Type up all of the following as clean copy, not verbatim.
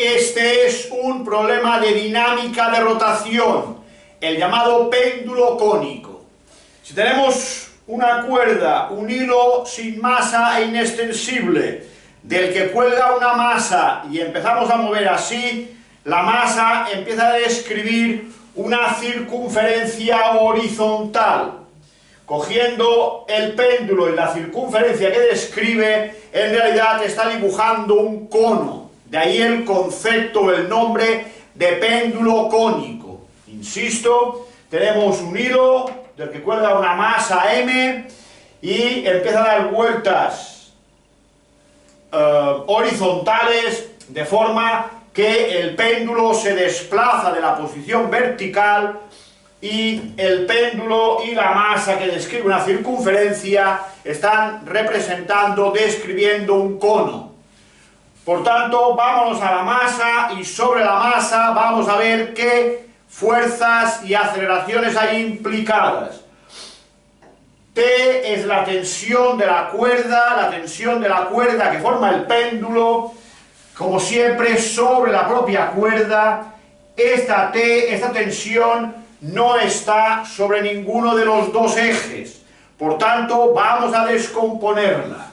Este es un problema de dinámica de rotación, el llamado péndulo cónico. Si tenemos una cuerda, un hilo sin masa e inextensible, del que cuelga una masa y empezamos a mover así, la masa empieza a describir una circunferencia horizontal. Cogiendo el péndulo y la circunferencia que describe, en realidad está dibujando un cono. De ahí el concepto, el nombre de péndulo cónico. Insisto, tenemos un hilo del que cuelga una masa M y empieza a dar vueltas horizontales de forma que el péndulo se desplaza de la posición vertical y el péndulo y la masa que describe una circunferencia están representando, describiendo un cono. Por tanto, vámonos a la masa y sobre la masa vamos a ver qué fuerzas y aceleraciones hay implicadas. T es la tensión de la cuerda que forma el péndulo, como siempre sobre la propia cuerda. Esta tensión no está sobre ninguno de los dos ejes, por tanto vamos a descomponerla,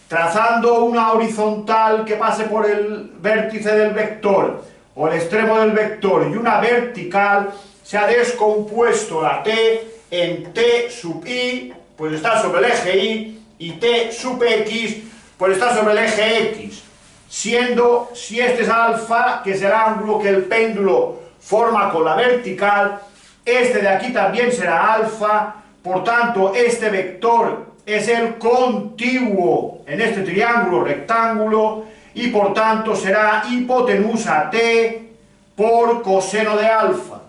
trazando una horizontal que pase por el vértice del vector o el extremo del vector y una vertical. Se ha descompuesto la T en T sub I, pues está sobre el eje y T sub X, pues está sobre el eje X, siendo, si este es alfa, que es el ángulo que el péndulo forma con la vertical, este de aquí también será alfa. Por tanto, este vector es el contiguo en este triángulo rectángulo y por tanto será hipotenusa T por coseno de alfa.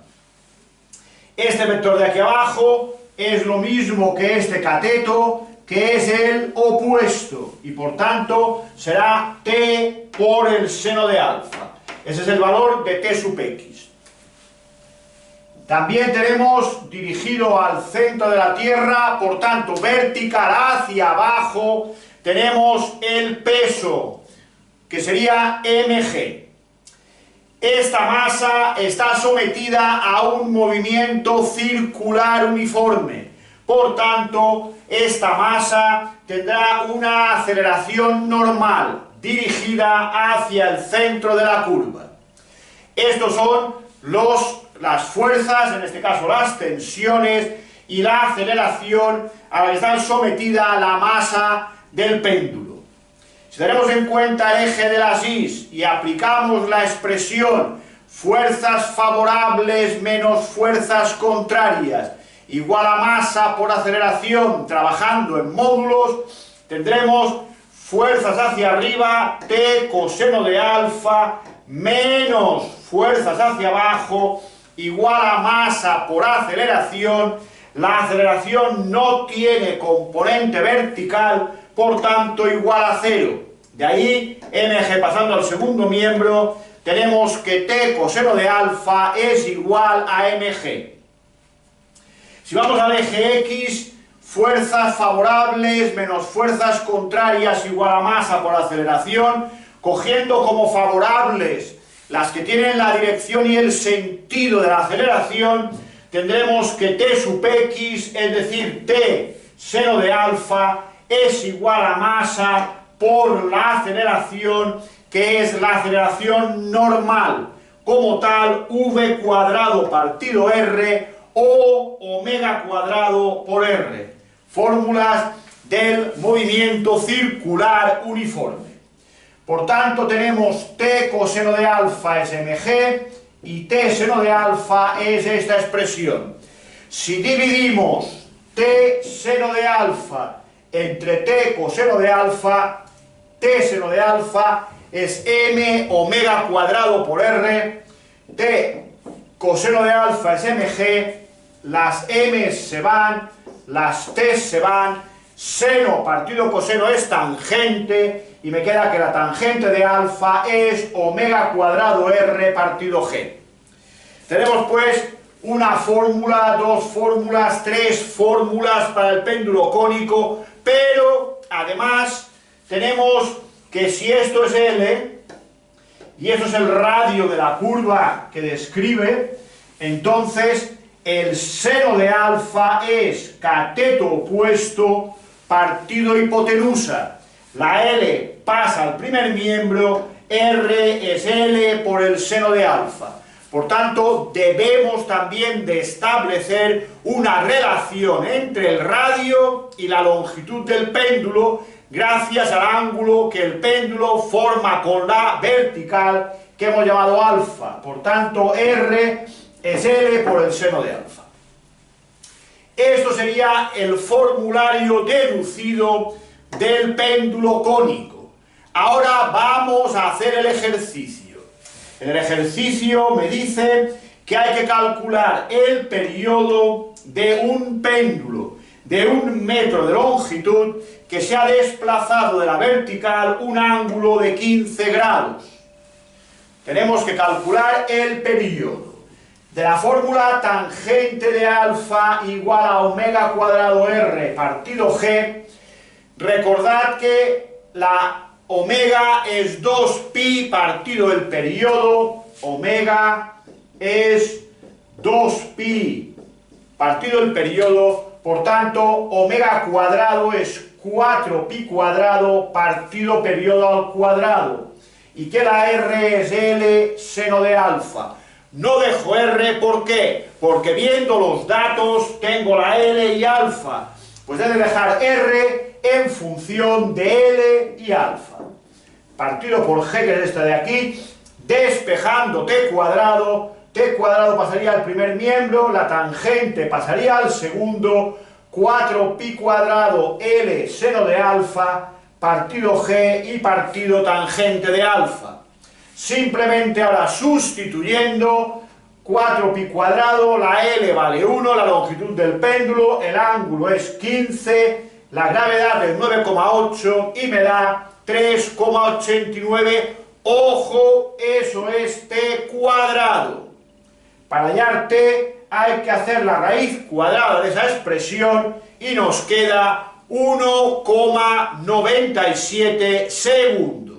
Este vector de aquí abajo es lo mismo que este cateto, que es el opuesto, y por tanto será T por el seno de alfa. Ese es el valor de T sub X. También tenemos dirigido al centro de la Tierra, por tanto vertical hacia abajo, tenemos el peso, que sería mg. Esta masa está sometida a un movimiento circular uniforme. Por tanto, esta masa tendrá una aceleración normal, dirigida hacia el centro de la curva. Estos son las fuerzas, en este caso las tensiones, y la aceleración a la que está sometida la masa del péndulo. Si tenemos en cuenta el eje de las Is y aplicamos la expresión fuerzas favorables menos fuerzas contrarias igual a masa por aceleración trabajando en módulos, tendremos fuerzas hacia arriba, T coseno de alfa, menos fuerzas hacia abajo, igual a masa por aceleración. La aceleración no tiene componente vertical, por tanto igual a 0. De ahí, mg pasando al segundo miembro, tenemos que T coseno de alfa es igual a mg. Si vamos al eje X, fuerzas favorables menos fuerzas contrarias igual a masa por aceleración, cogiendo como favorables las que tienen la dirección y el sentido de la aceleración, tendremos que T sub X, es decir, T seno de alfa, es igual a masa por la aceleración, que es la aceleración normal, como tal, v cuadrado partido r o omega cuadrado por r. Fórmulas del movimiento circular uniforme. Por tanto, tenemos T coseno de alfa es mg y T seno de alfa es esta expresión. Si dividimos T seno de alfa entre T coseno de alfa, T seno de alfa es m omega cuadrado por r, T coseno de alfa es mg, las m se van, las t se van, seno partido coseno es tangente y me queda que la tangente de alfa es omega cuadrado r partido g. Tenemos pues una fórmula, dos fórmulas, tres fórmulas para el péndulo cónico, pero además tenemos que si esto es L, y eso es el radio de la curva que describe, entonces el seno de alfa es cateto opuesto partido hipotenusa. La L pasa al primer miembro, R es L por el seno de alfa. Por tanto, debemos también de establecer una relación entre el radio y la longitud del péndulo gracias al ángulo que el péndulo forma con la vertical que hemos llamado alfa. Por tanto, R es L por el seno de alfa. Esto sería el formulario deducido del péndulo cónico. Ahora vamos a hacer el ejercicio. En el ejercicio me dice que hay que calcular el periodo de un péndulo de 1 metro de longitud que se ha desplazado de la vertical un ángulo de 15 grados. Tenemos que calcular el periodo. De la fórmula tangente de alfa igual a omega cuadrado R partido G, recordad que la omega es 2pi partido el periodo, omega es 2pi partido el periodo, por tanto, omega cuadrado es 4pi cuadrado partido periodo al cuadrado, y que la R es L seno de alfa. No dejo R, ¿por qué? Porque viendo los datos tengo la L y alfa, pues he de dejar R en función de L y alfa. Partido por G, que es esta de aquí, despejando t cuadrado pasaría al primer miembro, la tangente pasaría al segundo, 4pi cuadrado L seno de alfa, partido G y partido tangente de alfa. Simplemente ahora sustituyendo, 4pi cuadrado, la L vale 1, la longitud del péndulo, el ángulo es 15, la gravedad es 9,8 y me da 3,89. Ojo, eso es t cuadrado. Para hallar t hay que hacer la raíz cuadrada de esa expresión y nos queda 1,97 segundos.